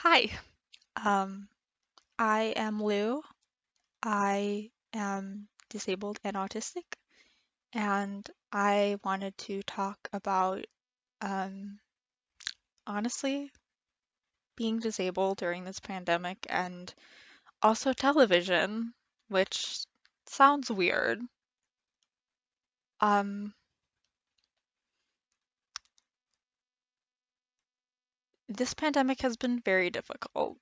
Hi, um, I am Lou. I am disabled and autistic, and I wanted to talk about, um, honestly, being disabled during this pandemic and also television, which sounds weird. Um, this pandemic has been very difficult,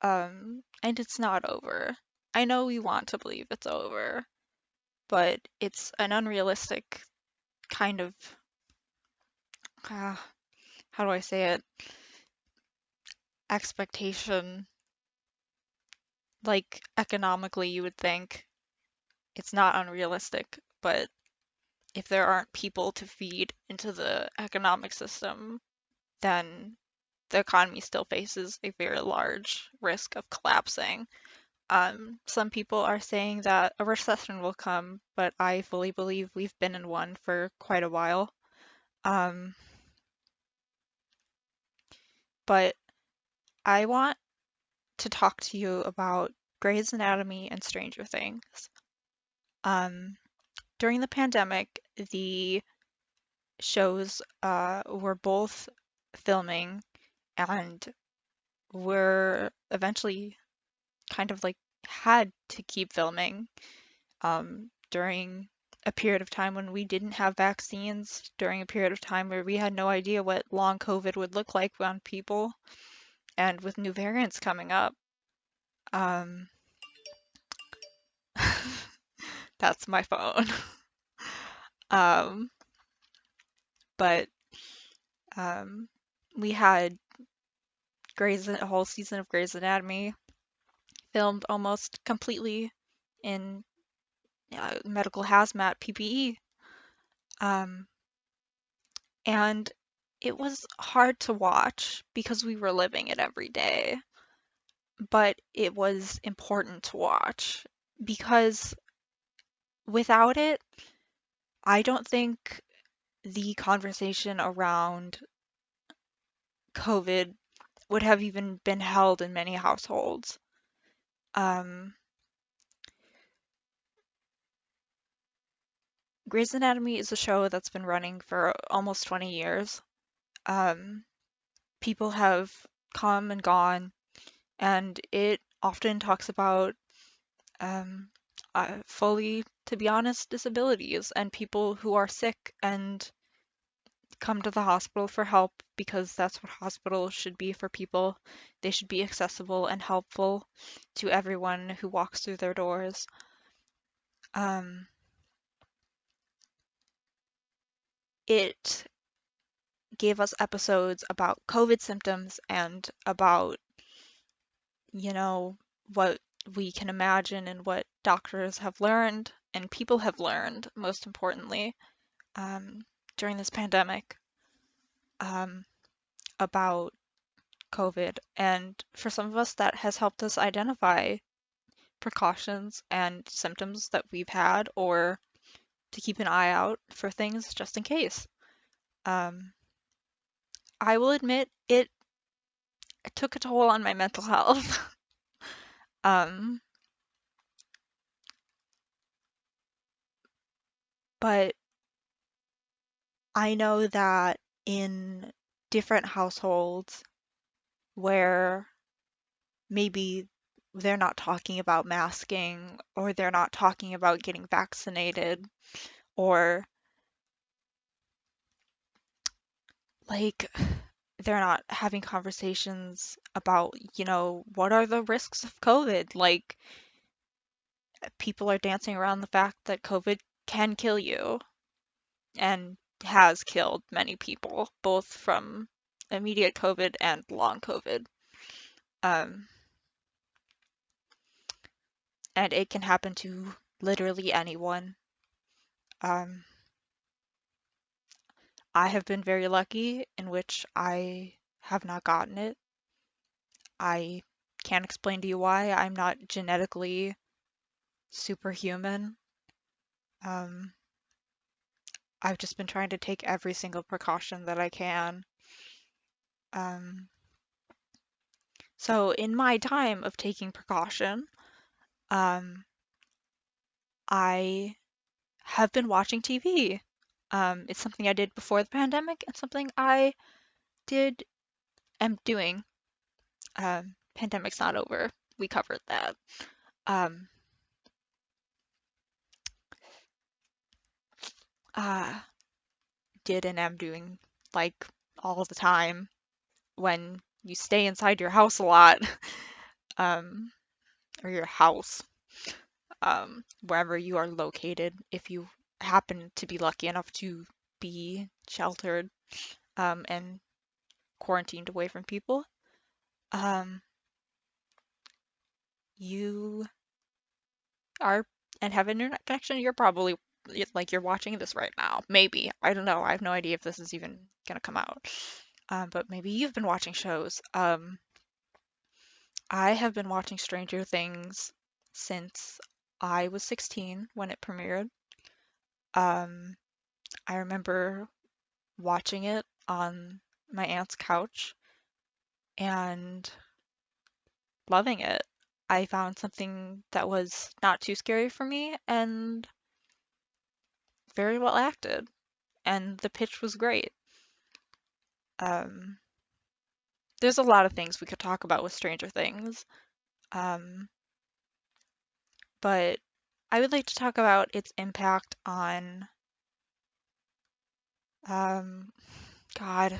and it's not over. I know we want to believe it's over, but it's an unrealistic kind of, uh, how do I say it? Expectation. Like economically, you would think it's not unrealistic, but if there aren't people to feed into the economic system, then the economy still faces a very large risk of collapsing. Some people are saying that a recession will come, but I fully believe we've been in one for quite a while. Um, but I want to talk to you about Grey's Anatomy and Stranger Things. Um, During the pandemic, the shows were both filming and were eventually kind of like had to keep filming during a period of time when we didn't have vaccines, during a period of time where we had no idea what long COVID would look like on people, and with new variants coming up. Um, that's my phone. Um, but um, we had a whole season of Grey's Anatomy filmed almost completely in medical hazmat PPE. Um, and it was hard to watch because we were living it every day, but it was important to watch because without it, I don't think the conversation around COVID would have even been held in many households. Um, Grey's Anatomy is a show that's been running for almost 20 years. Um, People have come and gone, and it often talks about um, fully, to be honest, disabilities and people who are sick and come to the hospital for help because that's what hospitals should be for people. They should be accessible and helpful to everyone who walks through their doors. Um, it gave us episodes about COVID symptoms and about, you know, what we can imagine and what doctors have learned and people have learned, most importantly, um, during this pandemic, um, about COVID. And for some of us, that has helped us identify precautions and symptoms that we've had or to keep an eye out for things just in case. Um, I will admit it took a toll on my mental health. um, but I know that in different households where maybe they're not talking about masking or they're not talking about getting vaccinated or like they're not having conversations about, what are the risks of COVID? Like people are dancing around the fact that COVID can kill you and has killed many people, both from immediate COVID and long COVID. Um, and it can happen to literally anyone. Um, I have been very lucky in which I have not gotten it. I can't explain to you why. I'm not genetically superhuman. Um, I've just been trying to take every single precaution that I can. Um, So in my time of taking precaution, um, I have been watching TV. It's something I did before the pandemic and something I did am doing. Pandemic's not over. We covered that. Um, uh, did and am doing like all the time when you stay inside your house a lot, um, or your house, wherever you are located, if you happen to be lucky enough to be sheltered, and quarantined away from people, um, you are and have internet connection, you're probably like you're watching this right now. Maybe. I don't know. I have no idea if this is even gonna come out. But maybe you've been watching shows. I have been watching Stranger Things since I was 16 when it premiered. Um, I remember watching it on my aunt's couch and loving it. I found something that was not too scary for me and very well acted, and the pitch was great. Um, there's a lot of things we could talk about with Stranger Things, um, but I would like to talk about its impact on, um, God,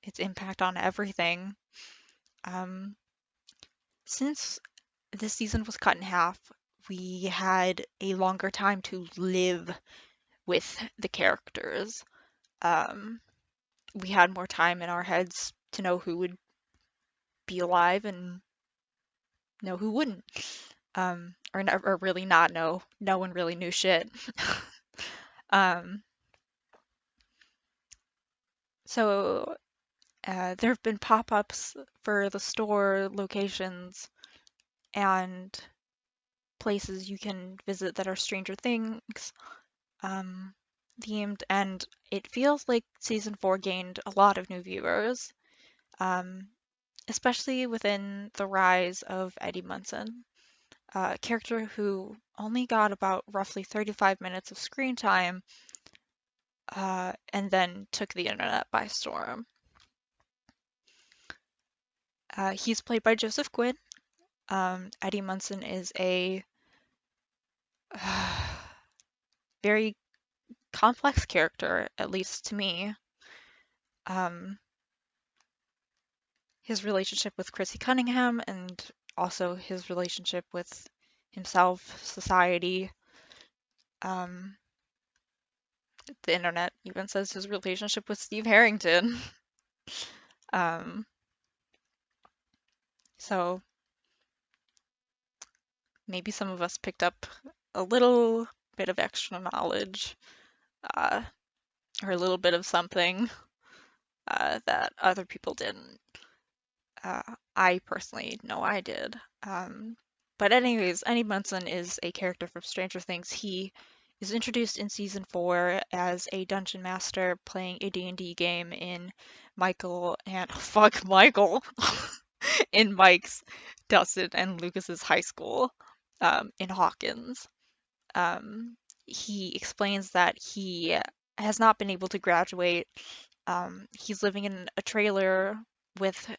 its impact on everything. Um, since this season was cut in half, we had a longer time to live with the characters. Um, we had more time in our heads to know who would be alive and know who wouldn't. Or really not know. No one really knew shit. Um, so there have been pop-ups for the store locations and places you can visit that are Stranger Things um, themed, and it feels like season 4 gained a lot of new viewers, um, especially within the rise of Eddie Munson, a character who only got about roughly 35 minutes of screen time, and then took the internet by storm. He's played by Joseph Quinn. Eddie Munson is a very complex character, at least to me. Um, his relationship with Chrissy Cunningham and also his relationship with himself, society. Um, the internet even says his relationship with Steve Harrington. Um, so maybe some of us picked up a little bit of extra knowledge, uh, or a little bit of something that other people didn't. Uh, I personally know I did. But anyways, Eddie Munson is a character from Stranger Things. He is introduced in season 4 as a dungeon master playing a D&D game in Michael and fuck Michael in Mike's, Dustin, and Lucas's high school, in Hawkins. He explains that he has not been able to graduate. He's living in a trailer with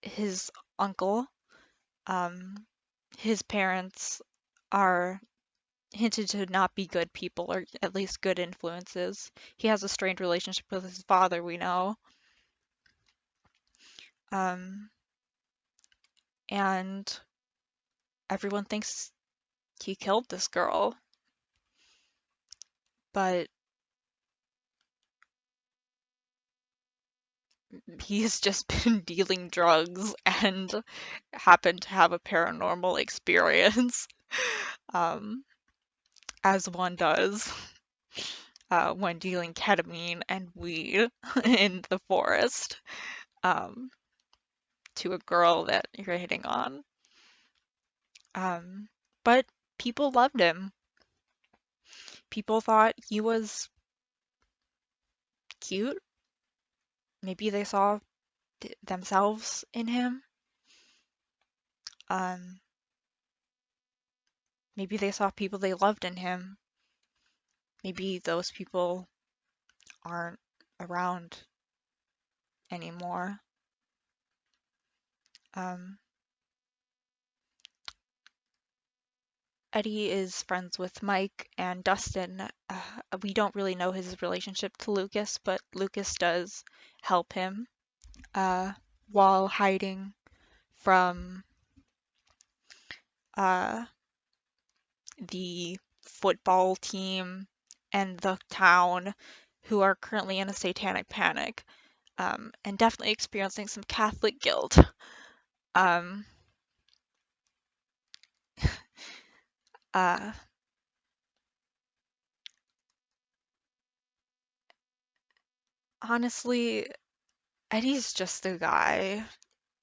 his uncle. Um, his parents are hinted to not be good people, or at least good influences. He has a strained relationship with his father, we know. Um, and everyone thinks he killed this girl, but he's just been dealing drugs and happened to have a paranormal experience, um, as one does, when dealing ketamine and weed in the forest, um, to a girl that you're hitting on. Um, but people loved him. People thought he was cute. Maybe they saw themselves in him. Um, maybe they saw people they loved in him. Maybe those people aren't around anymore. Um, Eddie is friends with Mike and Dustin. We don't really know his relationship to Lucas, but Lucas does help him uh, while hiding from uh, the football team and the town, who are currently in a satanic panic, and definitely experiencing some Catholic guilt. Um, uh, Honestly, Eddie's just a guy.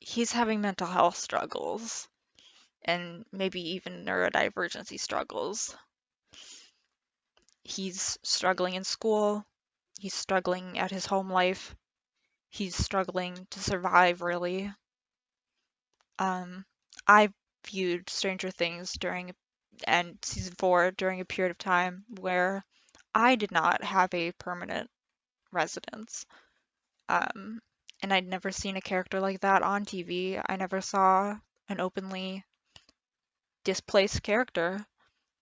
He's having mental health struggles and maybe even neurodivergency struggles. He's struggling in school. He's struggling at his home life. He's struggling to survive, really. Um, I viewed Stranger Things and season 4 during a period of time where I did not have a permanent residence. Um, and I'd never seen a character like that on TV. I never saw an openly displaced character.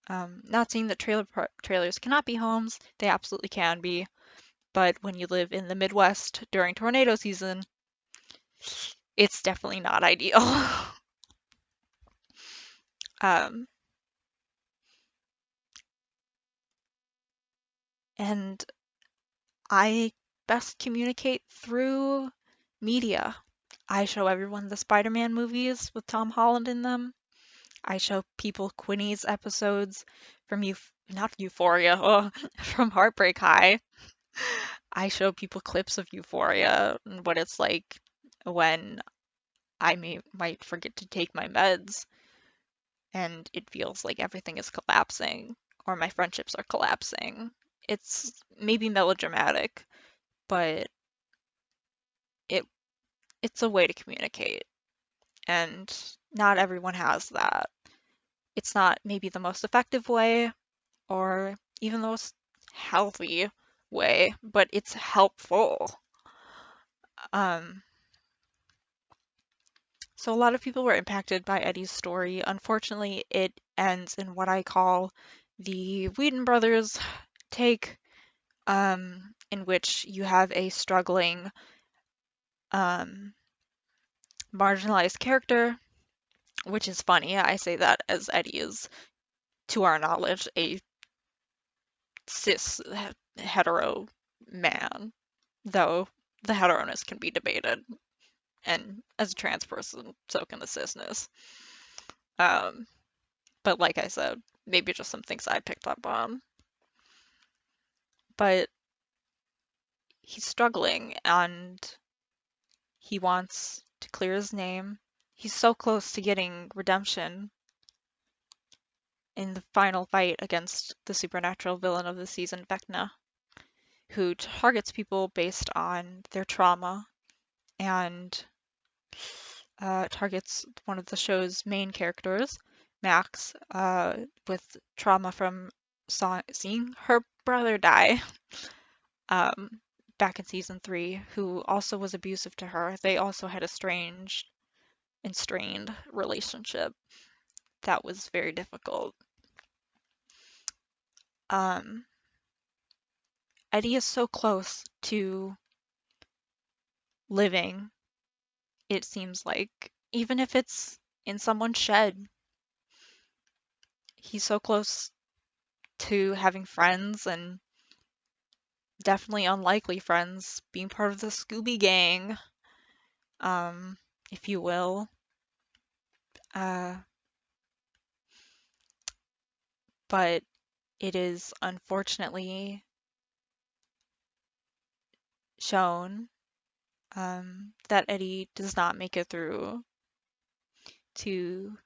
Not saying that trailers cannot be homes, they absolutely can be. But when you live in the Midwest during tornado season, it's definitely not ideal. um, and I best communicate through media. I show everyone the Spider-Man movies with Tom Holland in them. I show people Quinny's episodes from not Euphoria, from Heartbreak High. I show people clips of Euphoria and what it's like when might forget to take my meds and it feels like everything is collapsing or my friendships are collapsing. It's maybe melodramatic, but it it's a way to communicate, and not everyone has that. It's not maybe the most effective way or even the most healthy way, but it's helpful. Um, so a lot of people were impacted by Eddie's story. Unfortunately, it ends in what I call the Whedon brothers take, in which you have a struggling, um, marginalized character, which is funny. I say that as Eddie is, to our knowledge, a cis hetero man, though the hetero-ness can be debated, and as a trans person, so can the cisness. Um, but like I said, maybe just some things I picked up on. But he's struggling and he wants to clear his name. He's so close to getting redemption in the final fight against the supernatural villain of the season, Vecna, who targets people based on their trauma and targets one of the show's main characters, Max, with trauma from seeing her brother die, um, back in season 3, who also was abusive to her. They also had a strange and strained relationship that was very difficult. Um, Eddie is so close to living, it seems like, even if it's in someone's shed. He's so close to having friends and definitely unlikely friends, being part of the Scooby Gang, um, if you will. Uh, but it is unfortunately shown, that Eddie does not make it through to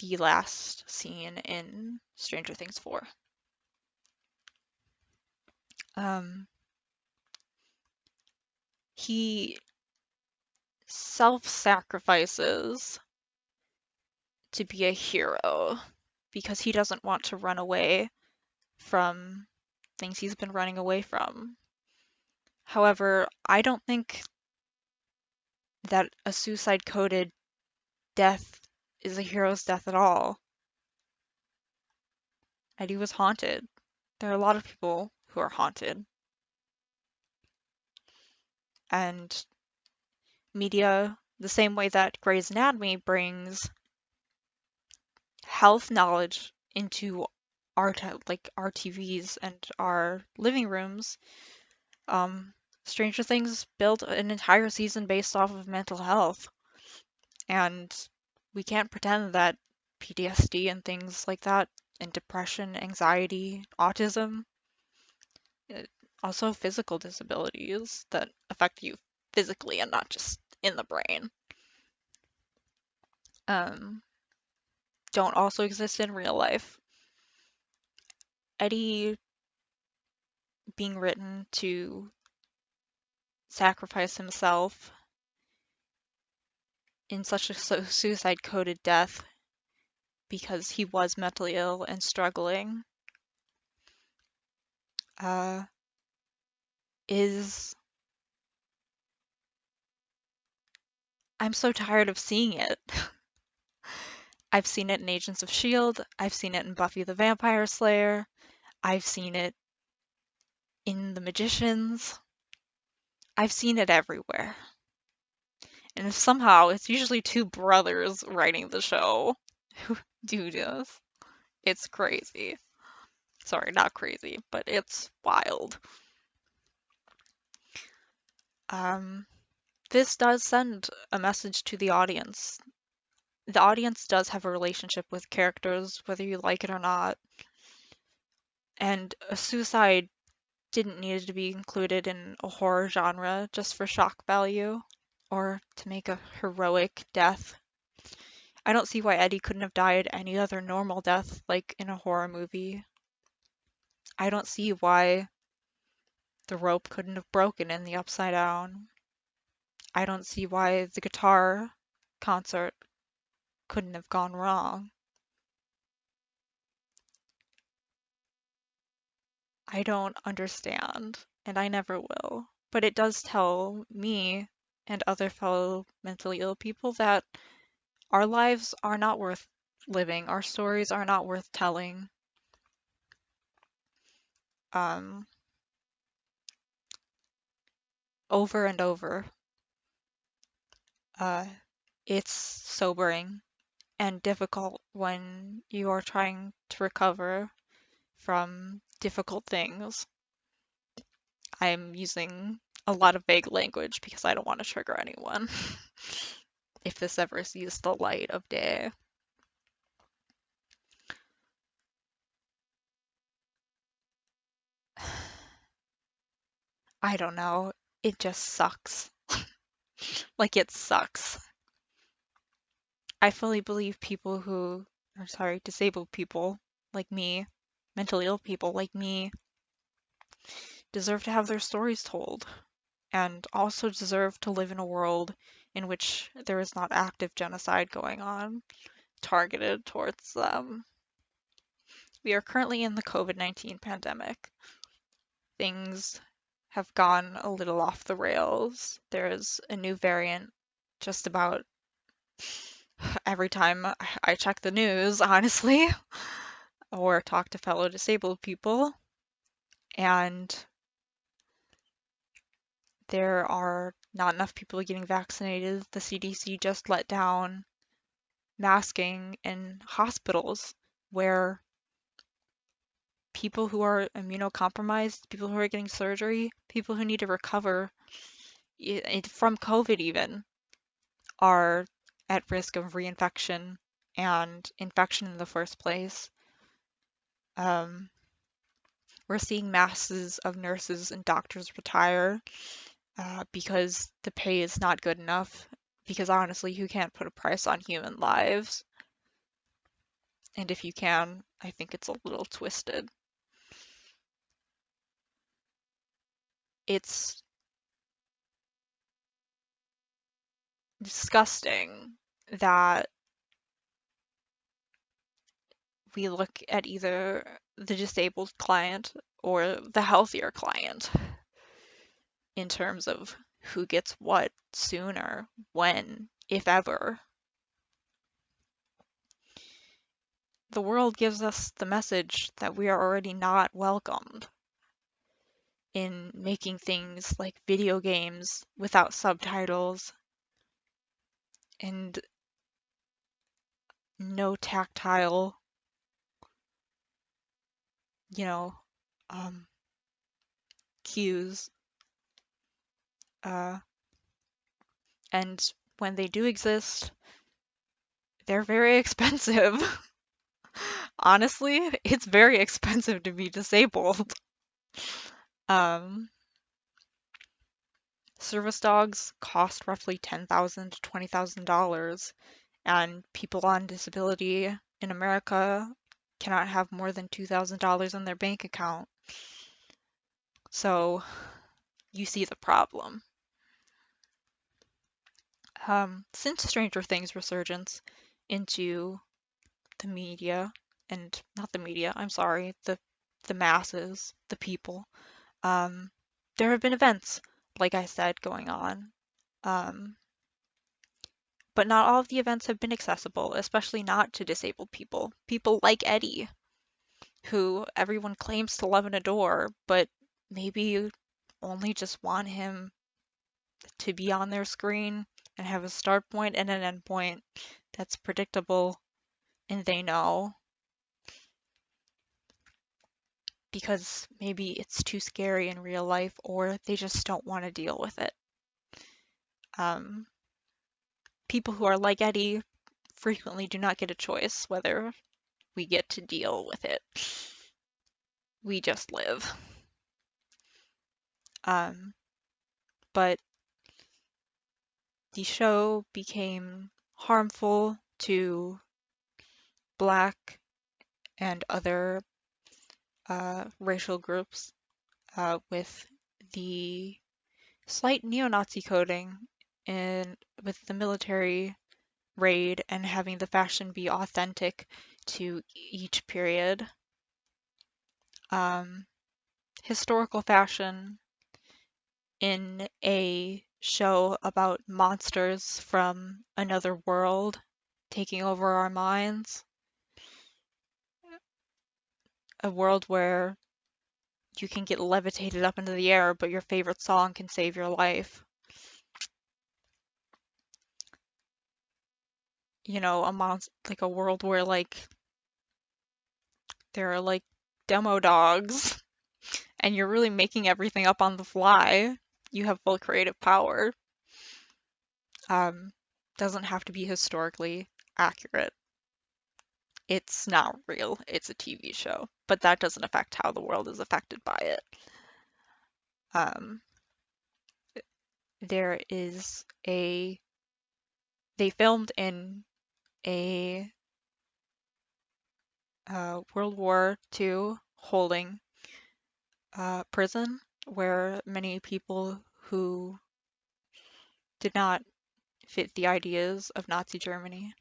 the last scene in Stranger Things 4. Um, he self-sacrifices to be a hero because he doesn't want to run away from things he's been running away from. However, I don't think that a suicide coded death is a hero's death at all. Eddie was haunted. There are a lot of people who are haunted. And media, the same way that Grey's Anatomy brings health knowledge into our TVs and our living rooms, um, Stranger Things built an entire season based off of mental health. And we can't pretend that PTSD and things like that, and depression, anxiety, autism, uh, also physical disabilities that affect you physically and not just in the brain, um, don't also exist in real life. Eddie being written to sacrifice himself in such a suicide coded death because he was mentally ill and struggling uh, is. I'm so tired of seeing it. I've seen it in Agents of S.H.I.E.L.D., I've seen it in Buffy the Vampire Slayer, I've seen it in The Magicians, I've seen it everywhere. And somehow it's usually two brothers writing the show who do this. It's crazy. Sorry, not crazy, but it's wild. Um, this does send a message to the audience. The audience does have a relationship with characters, whether you like it or not. And a suicide didn't need to be included in a horror genre just for shock value or to make a heroic death. I don't see why Eddie couldn't have died any other normal death, like in a horror movie. I don't see why the rope couldn't have broken in the Upside Down. I don't see why the guitar concert couldn't have gone wrong. I don't understand, and I never will. But it does tell me and other fellow mentally ill people that our lives are not worth living. Our stories are not worth telling. Um, Over and over. Uh, it's sobering and difficult when you are trying to recover from difficult things. I'm using a lot of vague language because I don't want to trigger anyone if this ever sees the light of day. I don't know. It just sucks. Like, it sucks. I fully believe people who are, sorry, disabled people like me, mentally ill people like me, deserve to have their stories told and also deserve to live in a world in which there is not active genocide going on targeted towards them. We are currently in the COVID-19 pandemic. Things have gone a little off the rails. There's a new variant just about every time I check the news, honestly, or talk to fellow disabled people. And there are not enough people getting vaccinated. The CDC just let down masking in hospitals where people who are immunocompromised, people who are getting surgery, people who need to recover from COVID even, are at risk of reinfection and infection in the first place. Um, we're seeing masses of nurses and doctors retire because the pay is not good enough. Because honestly, who can't put a price on human lives? And if you can, I think it's a little twisted. It's disgusting that we look at either the disabled client or the healthier client in terms of who gets what sooner, when, if ever. The world gives us the message that we are already not welcomed in making things like video games without subtitles and no tactile, you know, um, cues. Uh, and when they do exist, they're very expensive. Honestly, it's very expensive to be disabled. Um, Service dogs cost roughly $10,000 to $20,000, and people on disability in America cannot have more than $2,000 in their bank account. So you see the problem. Since Stranger Things resurgence into the media, and not the media, I'm sorry, the masses, the people, um, there have been events, like I said, going on. Um, but not all of the events have been accessible, especially not to disabled people. People like Eddie, who everyone claims to love and adore, but maybe you only just want him to be on their screen and have a start point and an end point that's predictable and they know, because maybe it's too scary in real life or they just don't want to deal with it. Um, People who are like Eddie frequently do not get a choice whether we get to deal with it. We just live. Um, but the show became harmful to Black and other racial groups with the slight neo-Nazi coding and with the military raid and having the fashion be authentic to each period. Um, Historical fashion in a show about monsters from another world taking over our minds, a world where you can get levitated up into the air, but your favorite song can save your life. You know, like a world where like there are like demo dogs and you're really making everything up on the fly. You have full creative power. Um, doesn't have to be historically accurate. It's not real. It's a TV show, but that doesn't affect how the world is affected by it. Um, there is a they filmed in a World War II holding prison where many people who did not fit the ideas of Nazi Germany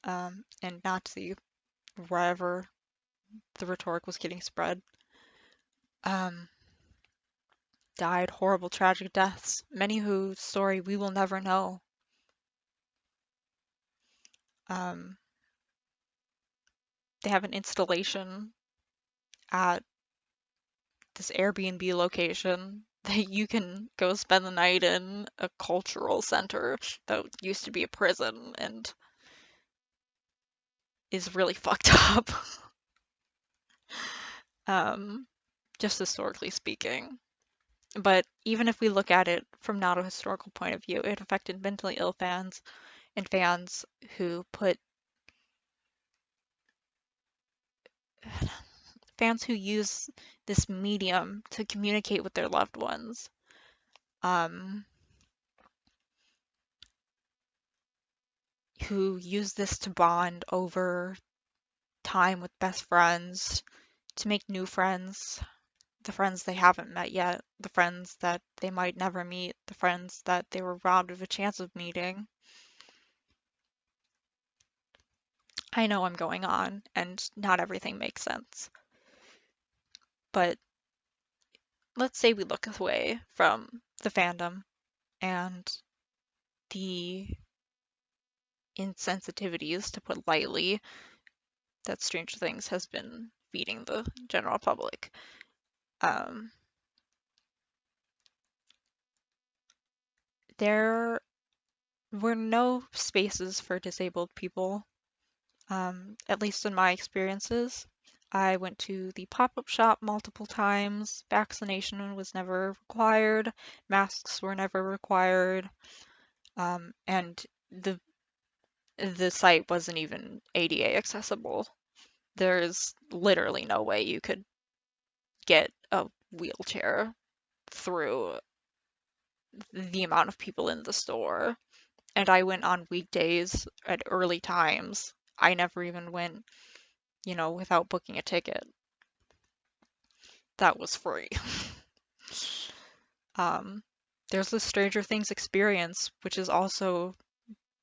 and Nazi wherever the rhetoric was getting spread um, died horrible, tragic deaths, many whose story we will never know. Um, they have an installation at this Airbnb location that you can go spend the night in a cultural center that used to be a prison and is really fucked up, um, just historically speaking. But even if we look at it from not a historical point of view, it affected mentally ill fans and fans who put fans who use this medium to communicate with their loved ones. Um, who use this to bond over time with best friends, to make new friends, the friends they haven't met yet, the friends that they might never meet, the friends that they were robbed of a chance of meeting. I know I'm going on, and not everything makes sense. But let's say we look away from the fandom and the insensitivities, to put lightly, that Stranger Things has been feeding the general public. Um, there were no spaces for disabled people, at least in my experiences. I went to the pop-up shop multiple times. Vaccination was never required. Masks were never required. And the site wasn't even ADA accessible. There's literally no way you could get a wheelchair through the amount of people in the store. And I went on weekdays at early times. I never even went, without booking a ticket. That was free. Um, there's the Stranger Things experience, which is also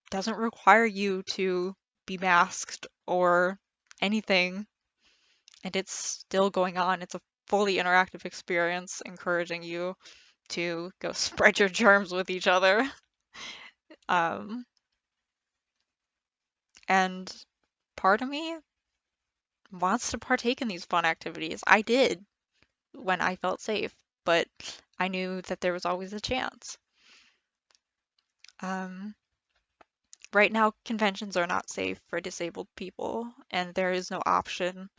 doesn't require you to be masked or anything, and it's still going on. It's a fully interactive experience, encouraging you to go spread your germs with each other. Um, and part of me wants to partake in these fun activities. I did when I felt safe, but I knew that there was always a chance. Um, right now, conventions are not safe for disabled people, and there is no option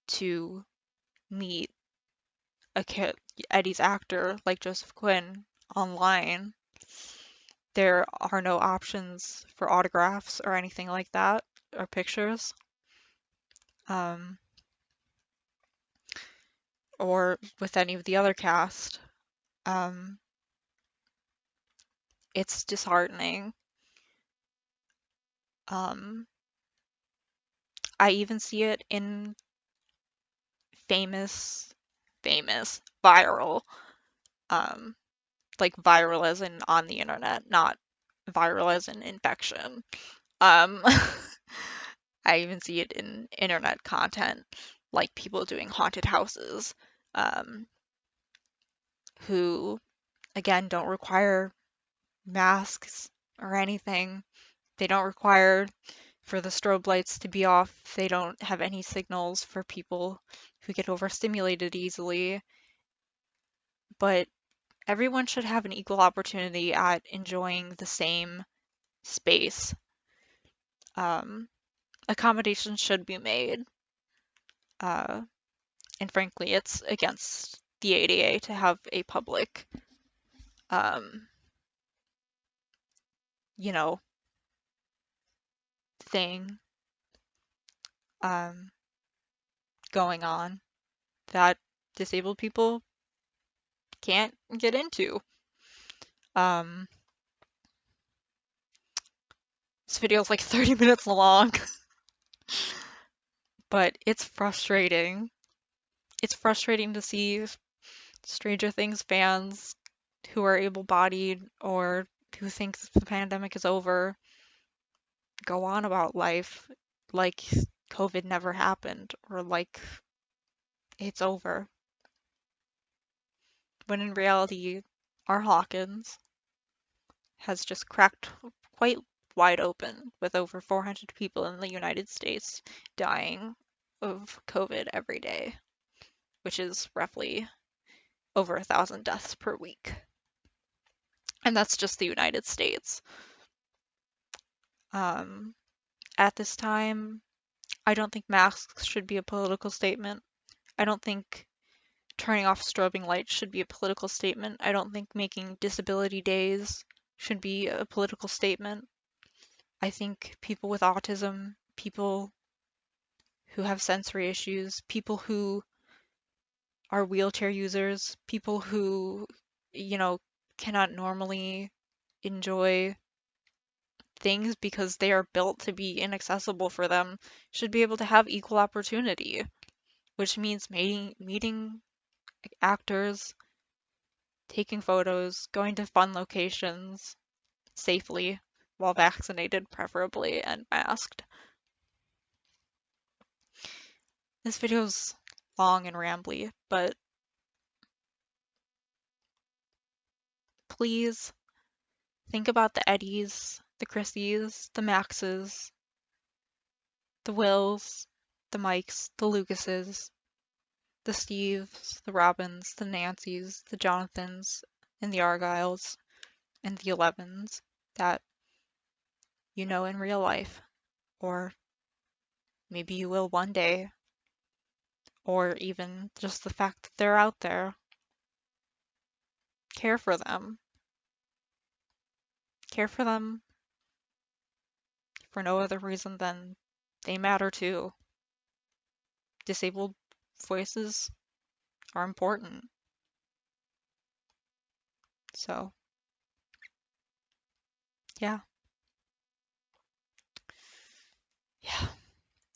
to meet a Eddie's actor like Joseph Quinn online. There are no options for autographs or anything like that, or pictures, um, or with any of the other cast. Um, it's disheartening. Um, I even see it in famous, viral, um, like viral as in on the internet, not viral as in infection. Um, I even see it in internet content, like people doing haunted houses, um, who, again, don't require masks or anything. They don't require for the strobe lights to be off. They don't have any signals for people who get overstimulated easily. But everyone should have an equal opportunity at enjoying the same space. Um, accommodations should be made. Uh, and frankly, it's against the ADA to have a public, um, you know, thing um, going on that disabled people can't get into. Um, this video is like 30 minutes long, but it's frustrating. It's frustrating to see Stranger Things fans who are able-bodied or who think the pandemic is over go on about life like COVID never happened or like it's over. When in reality, our Hawkins has just cracked quite wide open with over 400 people in the United States dying of COVID every day, which is roughly over 1,000 deaths per week. And that's just the United States. Um, at this time, I don't think masks should be a political statement. I don't think turning off strobing lights should be a political statement. I don't think making disability days should be a political statement. I think people with autism, people who have sensory issues, people who are wheelchair users, people who, you know, cannot normally enjoy things because they are built to be inaccessible for them, should be able to have equal opportunity, which means meeting actors, taking photos, going to fun locations safely while vaccinated, preferably, and masked. This video's long and rambly, but please think about the Eddies, the Chrissies, the Maxes, the Wills, the Mikes, the Lucases, the Steves, the Robins, the Nancys, the Jonathans, and the Argyles, and the Elevens that you know in real life, or maybe you will one day, or even just the fact that they're out there. Care for them. Care for them for no other reason than they matter too. Disabled voices are important. So, yeah.